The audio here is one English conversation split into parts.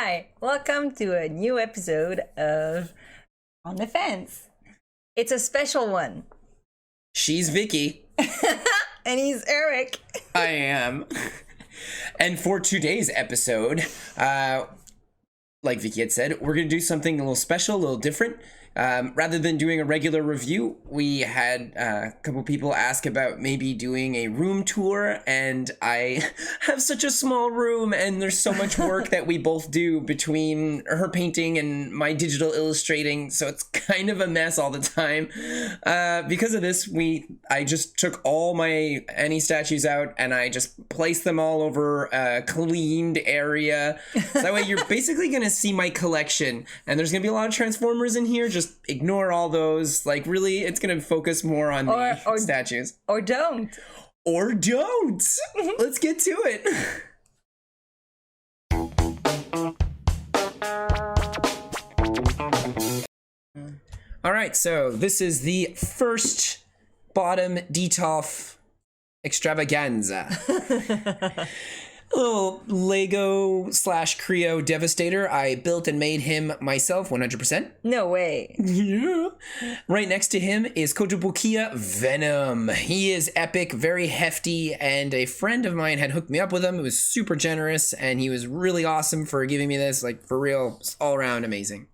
Hi, welcome to a new episode of On the Fence. It's a special one. She's Vicky. And he's Eric. I am. And for today's episode, like Vicky had said, we're going to do something a little special, a little different. Rather than doing a regular review, we had a couple people ask about maybe doing a room tour, and I have such a small room, and there's so much work that we both do between her painting and my digital illustrating, so it's kind of a mess all the time. Because of this, I just took all my Annie statues out, and I just placed them all over a cleaned area. So that way you're basically going to see my collection, and there's going to be a lot of Transformers in here. Just ignore all those. Like, really, it's going to focus more on the statues. Or don't. Or don't. Let's get to it. All right, so this is the first bottom Detolf extravaganza. A little Lego / Creo Devastator. I built and made him myself 100%. No way. Yeah. Right next to him is Kotobukiya Venom. He is epic, very hefty, and a friend of mine had hooked me up with him. It was super generous, and he was really awesome for giving me this. Like, for real, all around amazing.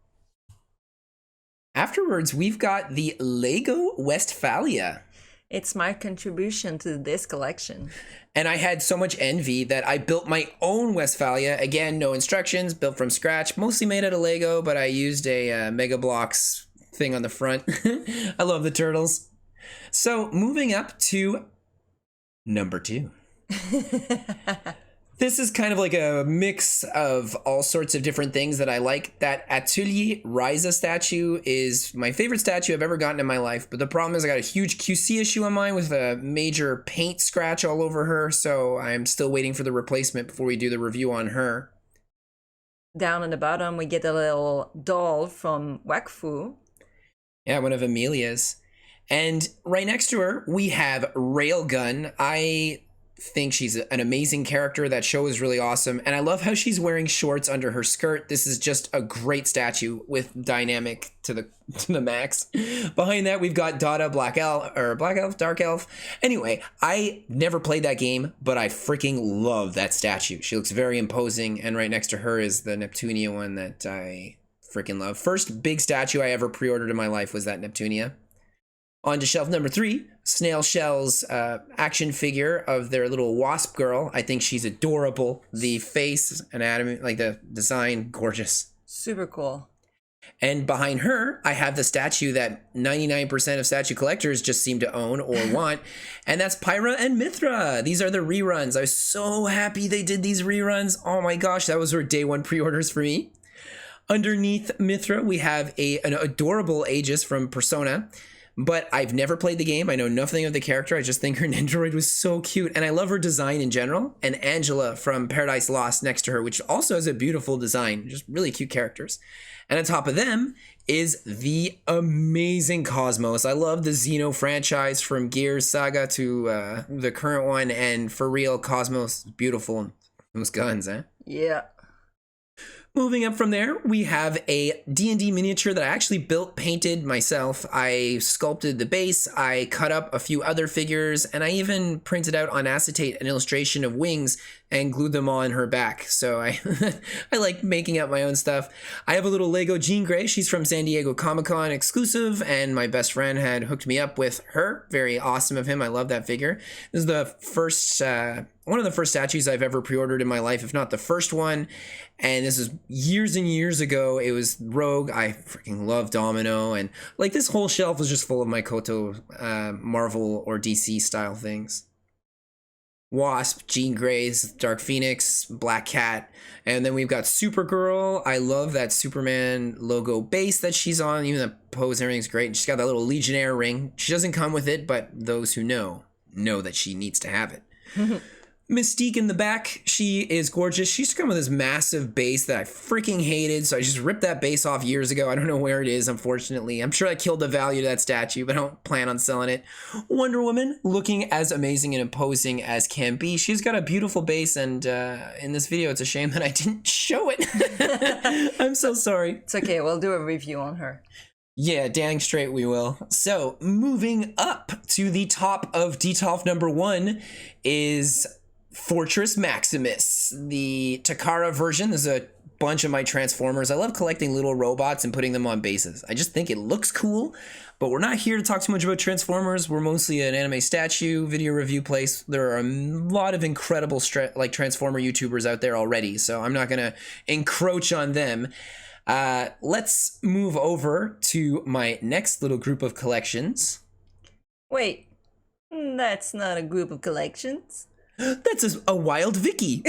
Afterwards, we've got the Lego Westphalia. It's my contribution to this collection. And I had so much envy that I built my own Westphalia. Again, no instructions, built from scratch, mostly made out of Lego, but I used a Mega Bloks thing on the front. I love the turtles. So moving up to number 2. This is kind of like a mix of all sorts of different things that I like. That Atelier Ryza statue is my favorite statue I've ever gotten in my life. But the problem is I got a huge QC issue on mine with a major paint scratch all over her. So I'm still waiting for the replacement before we do the review on her. Down on the bottom, we get a little doll from Wakfu. Yeah, one of Amelia's. And right next to her, we have Railgun. I think she's an amazing character. That show is really awesome, and I love how she's wearing shorts under her skirt. This is just a great statue with dynamic to the max. Behind that, we've got Dada, Dark Elf. Anyway, I never played that game, but I freaking love that statue. She looks very imposing, and right next to her is the Neptunia one that I freaking love. First big statue I ever pre-ordered in my life was that Neptunia. On to shelf number 3, Snail Shell's action figure of their little wasp girl. I think she's adorable. The face, anatomy, like the design, gorgeous. Super cool. And behind her, I have the statue that 99% of statue collectors just seem to own or want, and that's Pyra and Mithra. These are the reruns. I was so happy they did these reruns. Oh my gosh, that was her day 1 pre-orders for me. Underneath Mithra, we have an adorable Aegis from Persona. But I've never played the game. I know nothing of the character. I just think her Nindroid was so cute. And I love her design in general. And Angela from Paradise Lost next to her, which also has a beautiful design. Just really cute characters. And on top of them is the amazing Cosmos. I love the Xeno franchise from Gears Saga to the current one. And for real, Cosmos, beautiful. Those guns, eh? Yeah. Moving up from there, we have a D&D miniature that I actually built, painted myself. I sculpted the base, I cut up a few other figures, and I even printed out on acetate an illustration of wings and glued them on her back. So I like making up my own stuff. I have a little Lego Jean Grey. She's from San Diego Comic-Con exclusive, and my best friend had hooked me up with her. Very awesome of him. I love that figure. This is the first... one of the first statues I've ever pre-ordered in my life, if not the first one. And this is years and years ago. It was Rogue. I freaking love Domino. And like this whole shelf was just full of my Koto Marvel or DC style things. Wasp, Jean Grey's, Dark Phoenix, Black Cat. And then we've got Supergirl. I love that Superman logo base that she's on. Even the pose and everything's great. And she's got that little Legionnaire ring. She doesn't come with it, but those who know that she needs to have it. Mystique in the back, she is gorgeous. She used to come with this massive base that I freaking hated, so I just ripped that base off years ago. I don't know where it is, unfortunately. I'm sure I killed the value to that statue, but I don't plan on selling it. Wonder Woman, looking as amazing and imposing as can be. She's got a beautiful base, and in this video, it's a shame that I didn't show it. I'm so sorry. It's okay, we'll do a review on her. Yeah, dang straight we will. So, moving up to the top of Detolf number 1 is Fortress Maximus, the Takara version. There's a bunch of my Transformers. I love collecting little robots and putting them on bases. I just think it looks cool, but we're not here to talk too much about Transformers. We're mostly an anime statue video review place. There are a lot of incredible Transformer YouTubers out there already, so I'm not going to encroach on them. Let's move over to my next little group of collections. Wait, that's not a group of collections. That's a Wild Vicky.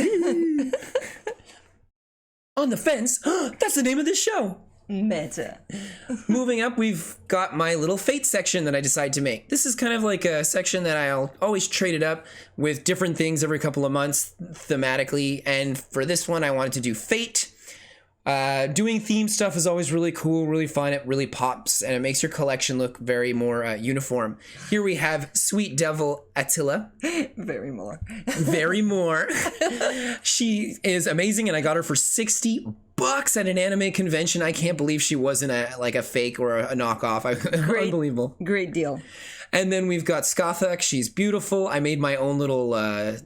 On the Fence. That's the name of this show. Meta. Moving up, we've got my little Fate section that I decided to make. This is kind of like a section that I'll always trade it up with different things every couple of months thematically. And for this one, I wanted to do Fate. Doing theme stuff is always really cool, really fun. It really pops, and it makes your collection look very more uniform. Here we have Sweet Devil Attila. Very more. Very more. She is amazing, and I got her for $60 at an anime convention. I can't believe she wasn't a fake or a knockoff. Unbelievable. Great deal. And then we've got Skathak. She's beautiful. I made my own little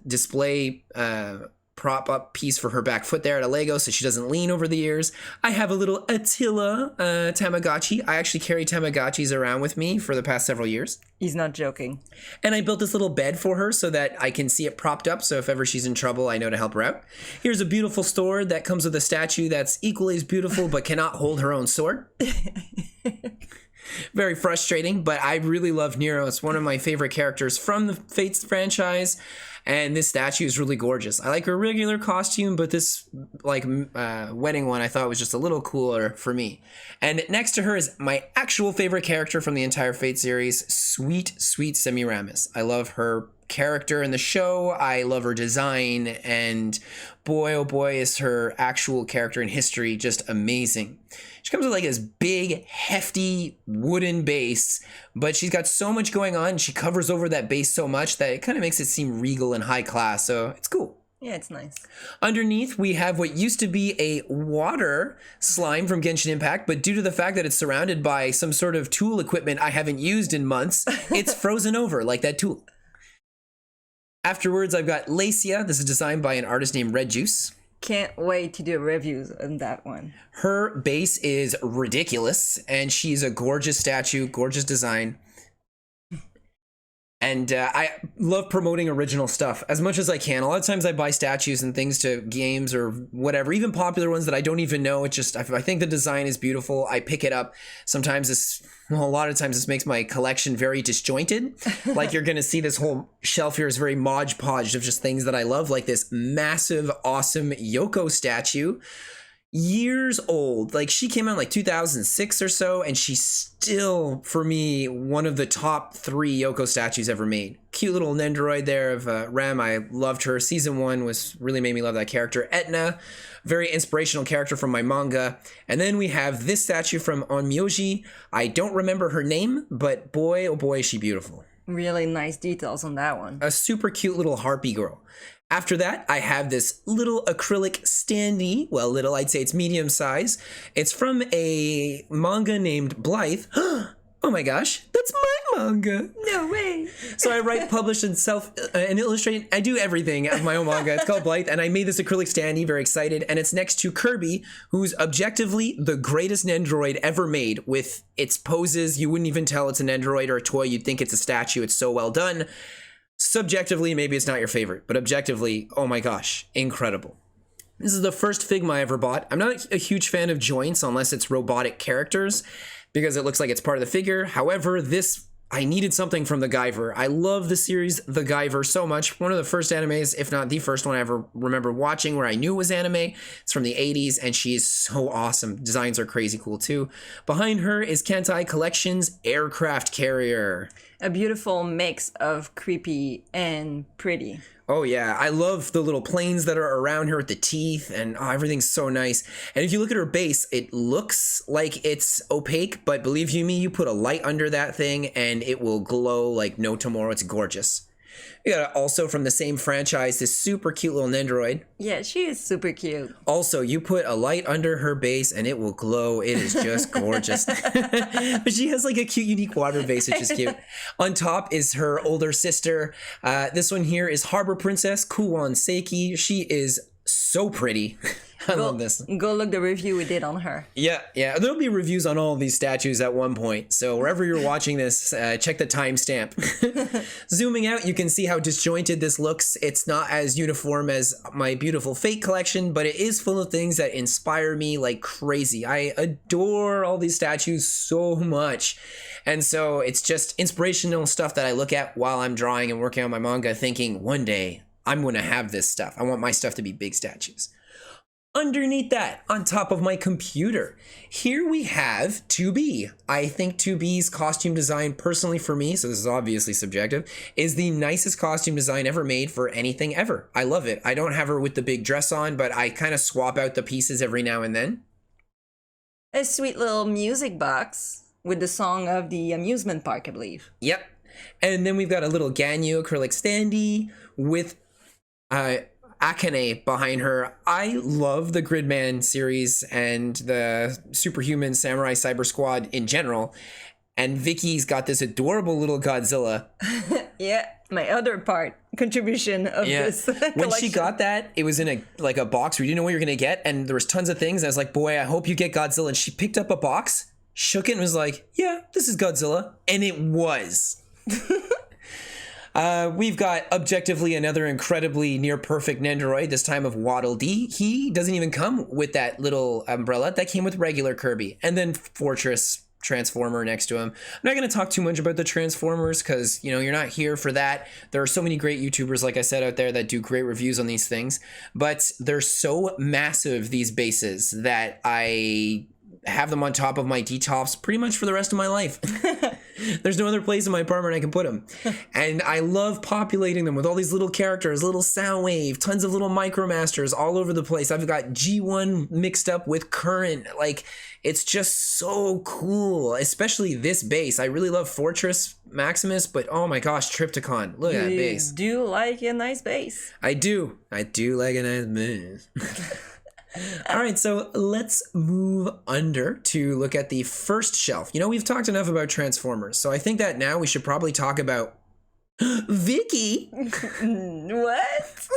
display prop up piece for her back foot there at a Lego so she doesn't lean over the years. I have a little Attila Tamagotchi. I actually carry Tamagotchis around with me for the past several years. He's not joking. And I built this little bed for her so that I can see it propped up, so if ever she's in trouble, I know to help her out. Here's a beautiful sword that comes with a statue that's equally as beautiful but cannot hold her own sword. Very frustrating, but I really love Nero. It's one of my favorite characters from the Fates franchise, and this statue is really gorgeous. I like her regular costume, but this wedding one I thought was just a little cooler for me. And next to her is my actual favorite character from the entire Fate series, Sweet Semiramis. I love her character in the show. I love her design, and boy, oh boy, is her actual character in history just amazing. She comes with like this big, hefty wooden base, but she's got so much going on. She covers over that base so much that it kind of makes it seem regal and high class. So it's cool. Yeah, it's nice. Underneath, we have what used to be a water slime from Genshin Impact, but due to the fact that it's surrounded by some sort of tool equipment I haven't used in months, it's frozen over like that tool. Afterwards, I've got Lacia. This is designed by an artist named Red Juice. Can't wait to do reviews on that one. Her base is ridiculous, and she's a gorgeous statue, gorgeous design. And I love promoting original stuff as much as I can. A lot of times I buy statues and things to games or whatever, even popular ones that I don't even know. It just, I think the design is beautiful. I pick it up. Sometimes a lot of times this makes my collection very disjointed. Like you're going to see this whole shelf here is very Mod Podged of just things that I love, like this massive, awesome Yoko statue. Years old. Like she came out like 2006 or so, and she's still, for me, one of the top 3 Yoko statues ever made. Cute little Nindroid there of Rem. I loved her. Season 1 really made me love that character. Etna, very inspirational character from my manga. And then we have this statue from Onmyoji. I don't remember her name, but boy, oh boy, is she beautiful. Really nice details on that one. A super cute little harpy girl. After that, I have this little acrylic standee. Well, little, I'd say it's medium size. It's from a manga named Blythe. Oh my gosh, that's my manga. No way. So I write, publish, and illustrate. I do everything of my own manga. It's called Blythe, and I made this acrylic standee, very excited. And it's next to Kirby, who's objectively the greatest Nindroid ever made. With its poses, you wouldn't even tell it's a Nindroid or a toy. You'd think it's a statue. It's so well done. Subjectively, maybe it's not your favorite, but objectively, oh my gosh, incredible. This is the first Figma I ever bought. I'm not a huge fan of joints unless it's robotic characters because it looks like it's part of the figure. However, I needed something from the Guyver. I love the series The Guyver so much. One of the first animes, if not the first one I ever remember watching where I knew it was anime. It's from the 80s, and she is so awesome. Designs are crazy cool too. Behind her is Kentai Collections Aircraft Carrier. A beautiful mix of creepy and pretty. Oh yeah, I love the little planes that are around her with the teeth, and everything's so nice. And if you look at her base, it looks like it's opaque, but believe you me, you put a light under that thing and it will glow like no tomorrow. It's gorgeous. We got also from the same franchise, this super cute little Nindroid. Yeah, she is super cute. Also, you put a light under her base and it will glow. It is just gorgeous. But she has like a cute, unique water base, which is cute. On top is her older sister. This one here is Harbor Princess Kuwan Seiki. She is so pretty. I love this. Go look the review we did on her. Yeah. There'll be reviews on all of these statues at one point. So wherever you're watching this, check the timestamp. Zooming out, you can see how disjointed this looks. It's not as uniform as my beautiful Fate collection, but it is full of things that inspire me like crazy. I adore all these statues so much. And so it's just inspirational stuff that I look at while I'm drawing and working on my manga, thinking one day I'm going to have this stuff. I want my stuff to be big statues. Underneath that, on top of my computer, here we have 2B. I think 2B's costume design, personally for me, so this is obviously subjective, is the nicest costume design ever made for anything ever. I love it. I don't have her with the big dress on, but I kind of swap out the pieces every now and then. A sweet little music box with the song of the amusement park, I believe. Yep. And then we've got a little Ganyu acrylic standee with Akane behind her. I love the Gridman series and the Superhuman Samurai Cyber Squad in general. And Vicky's got this adorable little Godzilla. Yeah, my other contribution of this collection. When she got that, it was in a box where you didn't know what you were going to get. And there was tons of things. I was like, boy, I hope you get Godzilla. And she picked up a box, shook it, and was like, yeah, this is Godzilla. And it was. We've got objectively another incredibly near perfect Nindroid, this time of Waddle Dee. He doesn't even come with that little umbrella. That came with regular Kirby. And then Fortress Transformer next to him. I'm not going to talk too much about the Transformers because, you're not here for that. There are so many great YouTubers, like I said, out there that do great reviews on these things. But they're so massive, these bases, that I have them on top of my D-tops pretty much for the rest of my life. There's no other place in my apartment I can put them. And I love populating them with all these little characters, little Soundwave, tons of little Micromasters all over the place. I've got G1 mixed up with Current. Like, it's just so cool, especially this base. I really love Fortress Maximus, but oh my gosh, Triptychon. Look at that base. Do you like a nice base? I do. I do like a nice base. All right, so let's move under to look at the first shelf. We've talked enough about Transformers, so I think that now we should probably talk about Vicky. What?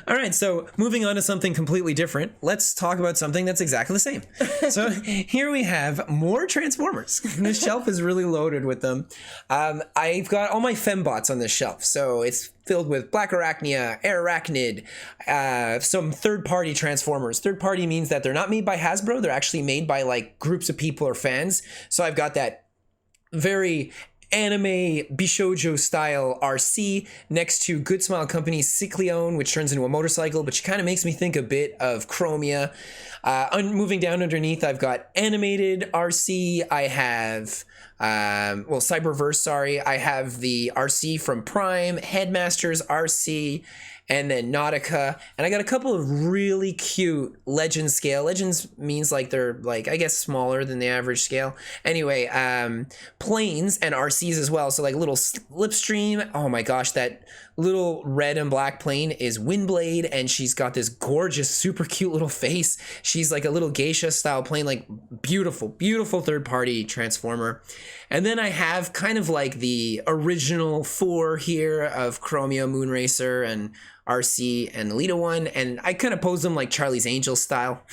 All right, so moving on to something completely different, let's talk about something that's exactly the same. So here we have more Transformers. This shelf is really loaded with them. I've got all my fembots on this shelf, so it's filled with Black Arachnia, Air Arachnid, some third-party Transformers. Third-party means that they're not made by Hasbro, they're actually made by like groups of people or fans. So I've got that very anime Bishoujo style RC next to Good Smile Company's Cyclone, which turns into a motorcycle, but she kind of makes me think a bit of Chromia. Moving down underneath, I've got animated RC. I have Cyberverse, sorry. I have the RC from Prime, Headmasters RC, and then Nautica. And I got a couple of really cute Legend scale. Legends means like they're like, I guess, smaller than the average scale. Anyway, planes and RCs as well. So like little Slipstream. Oh my gosh, that little red and black plane is Windblade, and she's got this gorgeous, super cute little face. She's like a little geisha style plane, like beautiful, beautiful third party Transformer. And then I have kind of like the original four here of Chromia, Moonracer, and RC and Lita one, and I kind of pose them like Charlie's Angels style.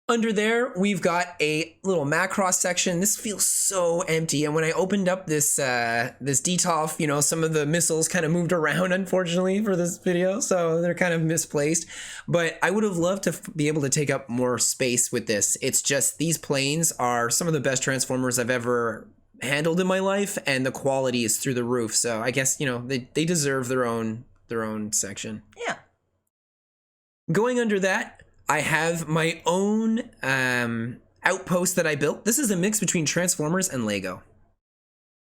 Under there, we've got a little Macross section. This feels so empty, and when I opened up this DTOF, some of the missiles kind of moved around, unfortunately, for this video, so they're kind of misplaced. But I would have loved to be able to take up more space with this. It's just these planes are some of the best Transformers I've ever handled in my life, and the quality is through the roof. So I guess they deserve their own section. Yeah. Going under that, I have my own outpost that I built. This is a mix between Transformers and Lego.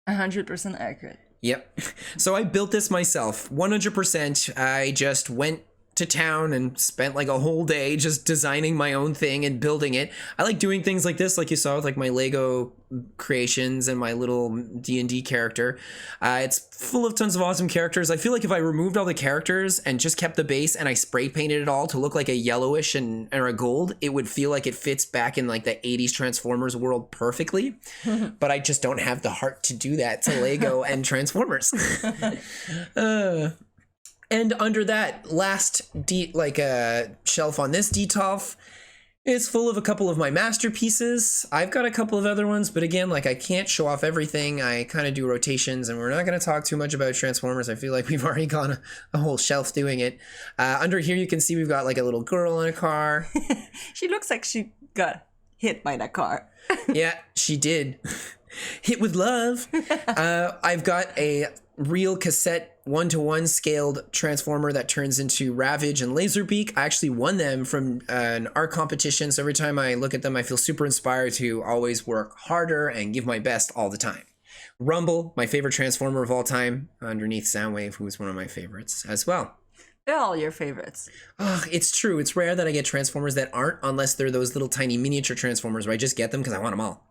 100% accurate. Yep. So I built this myself, 100%. I just went to town and spent like a whole day just designing my own thing and building it. I like doing things like this, like you saw with like my Lego creations and my little D&D character. It's full of tons of awesome characters. I feel like if I removed all the characters and just kept the base and I spray painted it all to look like a yellowish or a gold, it would feel like it fits back in like the 80s Transformers world perfectly. But I just don't have the heart to do that to Lego and Transformers. And under that last shelf on this detolf is full of a couple of my masterpieces. I've got a couple of other ones, but again, like I can't show off everything. I kind of do rotations, and we're not going to talk too much about Transformers. I feel like we've already gone a whole shelf doing it. Under here, you can see we've got like a little girl in a car. She looks like she got hit by that car. Yeah, she did. Hit with love. I've got a real cassette 1-to-1 scaled Transformer that turns into Ravage and Laserbeak. I actually won them from an art competition, so every time I look at them I feel super inspired to always work harder and give my best all the time. Rumble, my favorite Transformer of all time, underneath Soundwave, who is one of my favorites as well. They're all your favorites. Oh, it's true. It's rare that I get Transformers that aren't, unless they're those little tiny miniature Transformers where I just get them because I want them all.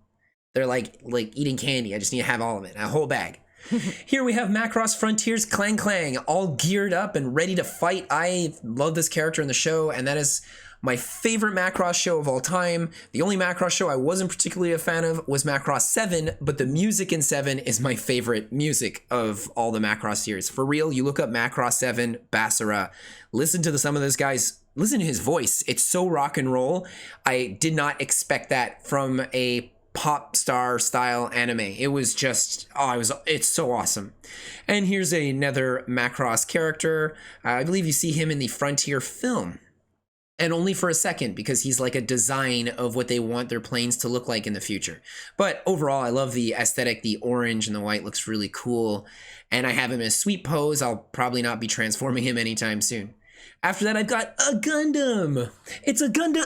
They're like eating candy. I just need to have all of it, a whole bag. Here we have Macross Frontiers Clang Clang, all geared up and ready to fight. I love this character in the show, and that is my favorite Macross show of all time. The only Macross show I wasn't particularly a fan of was Macross 7, but the music in 7 is my favorite music of all the Macross series. For real, you look up Macross 7, Basara, listen to some of those guys, listen to his voice. It's so rock and roll. I did not expect that from a pop star style anime. It was just, it's so awesome. And here's another Macross character. I believe you see him in the Frontier film. And only for a second, because he's like a design of what they want their planes to look like in the future. But overall, I love the aesthetic. The orange and the white looks really cool. And I have him in Sweet Pose. I'll probably not be transforming him anytime soon. After that, I've got a Gundam. It's a Gundam.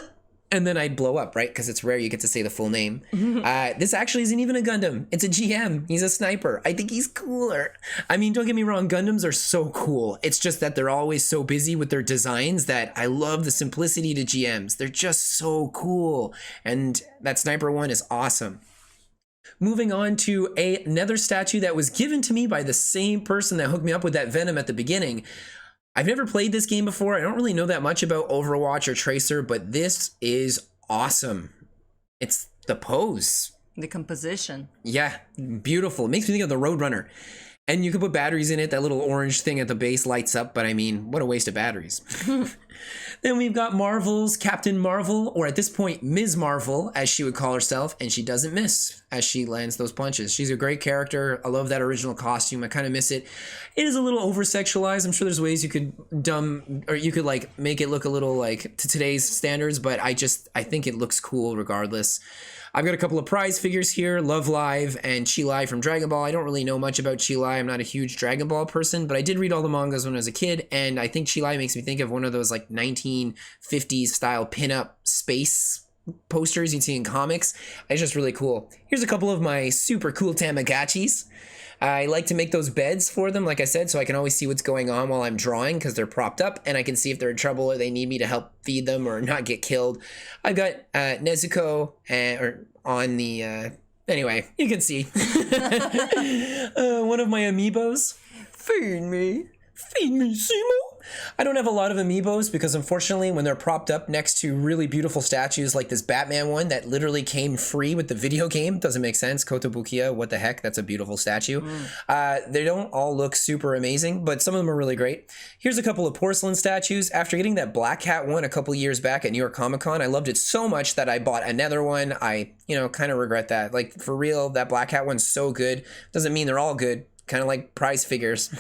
And then I'd blow up, right? Because it's rare you get to say the full name. This actually isn't even a Gundam. It's a GM. He's a sniper. I think he's cooler. I mean, don't get me wrong. Gundams are so cool. It's just that they're always so busy with their designs that I love the simplicity to GMs. They're just so cool. And that sniper one is awesome. Moving on to another statue that was given to me by the same person that hooked me up with that Venom at the beginning. I've never played this game before. I don't really know that much about Overwatch or Tracer, but this is awesome. It's the pose. The composition. Yeah, beautiful. It makes me think of the Roadrunner. And you can put batteries in it. That little orange thing at the base lights up, but I mean, what a waste of batteries. Then we've got Marvel's Captain Marvel, or at this point, Ms. Marvel, as she would call herself, and she doesn't miss as she lands those punches. She's a great character. I love that original costume. I kind of miss it. It is a little over-sexualized. I'm sure there's ways you could like make it look a little like to today's standards, but I think it looks cool regardless. I've got a couple of prize figures here, Love Live and Chi-Lai from Dragon Ball. I don't really know much about Chi-Lai. I'm not a huge Dragon Ball person, but I did read all the mangas when I was a kid, and I think Chi-Lai makes me think of one of those like 1950s style pinup space posters you'd see in comics. It's just really cool. Here's a couple of my super cool Tamagotchis. I like to make those beds for them, like I said, so I can always see what's going on while I'm drawing because they're propped up, and I can see if they're in trouble or they need me to help feed them or not get killed. I've got Nezuko anyway, you can see. One of my Amiibos. Feed me, Simo. I don't have a lot of Amiibos because unfortunately when they're propped up next to really beautiful statues like this Batman one that literally came free with the video game, doesn't make sense. Kotobukiya, what the heck? That's a beautiful statue. They don't all look super amazing, but some of them are really great. Here's a couple of porcelain statues. After getting that Black Cat one a couple years back at New York Comic Con, I loved it so much that I bought another one. I, kind of regret that. Like, for real, that Black Cat one's so good. Doesn't mean they're all good. Kind of like prize figures.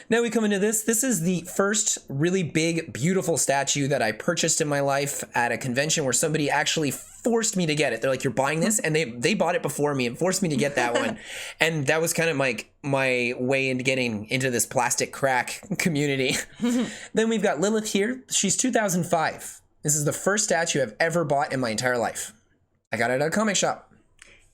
Now we come into this. This is the first really big, beautiful statue that I purchased in my life at a convention where somebody actually forced me to get it. They're like, you're buying this? And they bought it before me and forced me to get that one. And that was kind of my way into getting into this plastic crack community. Then we've got Lilith here. She's 2005. This is the first statue I've ever bought in my entire life. I got it at a comic shop.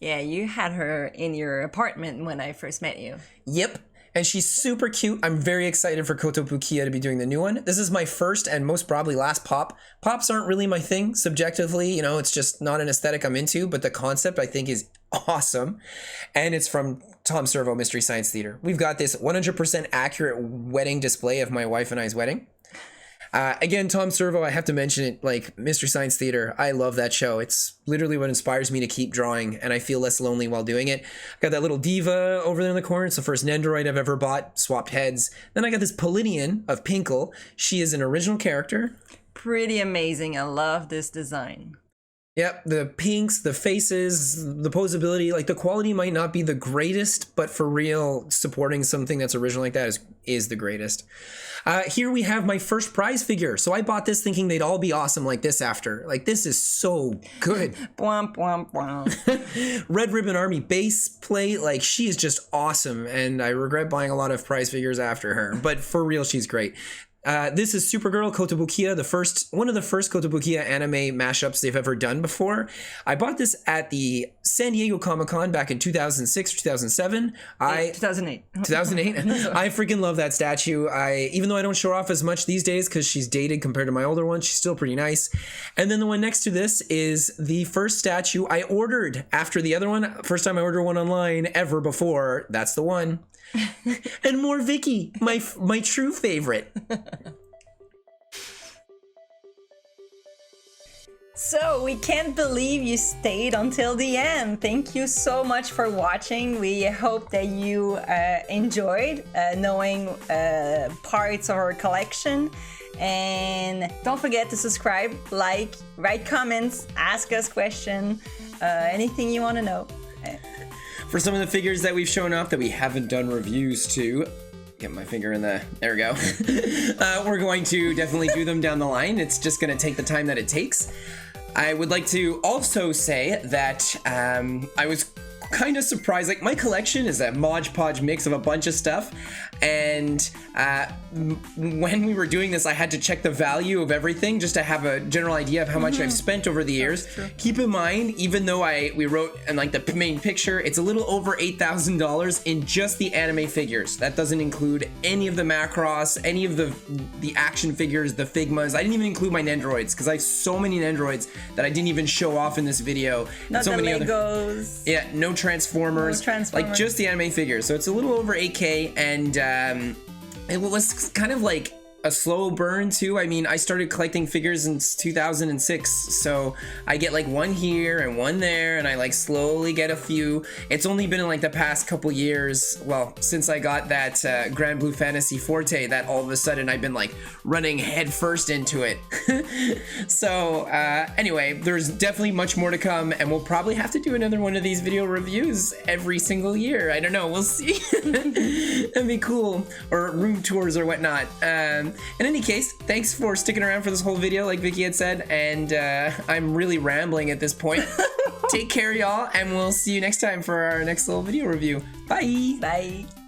Yeah, you had her in your apartment when I first met you. Yep. And she's super cute. I'm very excited for Kotobukiya to be doing the new one. This is my first and most probably last pop. Pops aren't really my thing subjectively. You know, it's just not an aesthetic I'm into, but the concept I think is awesome. And it's from Tom Servo Mystery Science Theater. We've got this 100% accurate wedding display of my wife and I's wedding. Again, Tom Servo, I have to mention it, like Mystery Science Theater. I love that show. It's literally what inspires me to keep drawing, and I feel less lonely while doing it. Got that little diva over there in the corner. It's the first Nindroid I've ever bought, swapped heads. Then I got this Palladian of Pinkle. She is an original character. Pretty amazing. I love this design. Yep, the pinks, the faces, the posability, like the quality might not be the greatest, but for real, supporting something that's original like that is the greatest. Here we have my first prize figure. So I bought this thinking they'd all be awesome like this after. Like, this is so good. Bwomp, bwomp, bwomp. Red Ribbon Army base plate, like, she is just awesome. And I regret buying a lot of prize figures after her. But for real, she's great. This is Supergirl Kotobukiya, one of the first Kotobukiya anime mashups they've ever done before. I bought this at the San Diego Comic-Con back in 2006 or 2007. 2008. 2008. I freaking love that statue. Even though I don't show off as much these days because she's dated compared to my older one, she's still pretty nice. And then the one next to this is the first statue I ordered after the other one. First time I ordered one online ever before. That's the one. And more Vicky, my true favorite. So we can't believe you stayed until the end. Thank you so much for watching. We hope that you enjoyed knowing parts of our collection. And don't forget to subscribe, like, write comments, ask us questions, anything you want to know. For some of the figures that we've shown off that we haven't done reviews to, get my finger in the, there we go. We're going to definitely do them down the line. It's just going to take the time that it takes. I would like to also say that I was kind of surprised. Like, my collection is a Mod Podge mix of a bunch of stuff, and when we were doing this, I had to check the value of everything just to have a general idea of how much I've spent over the years. Keep in mind, even though we wrote in like the main picture, it's a little over $8,000 in just the anime figures. That doesn't include any of the Macross, any of the action figures, the Figmas. I didn't even include my Nindroids because I have so many Nindroids that I didn't even show off in this video. Not so the many Legos. Yeah, no Transformers. Like just the anime figures. So it's a little over 8K, and it was kind of like a slow burn too. I mean, I started collecting figures in 2006, so I get like one here and one there, and I like slowly get a few. It's only been in like the past couple years, well, since I got that Grand Blue Fantasy Forte, that all of a sudden I've been like running head first into it. So anyway, there's definitely much more to come, and we'll probably have to do another one of these video reviews every single year. I don't know, we'll see. That'd be cool. Or room tours or whatnot. In any case, thanks for sticking around for this whole video, like Vicky had said, and I'm really rambling at this point. Take care, y'all, and we'll see you next time for our next little video review. Bye! Bye!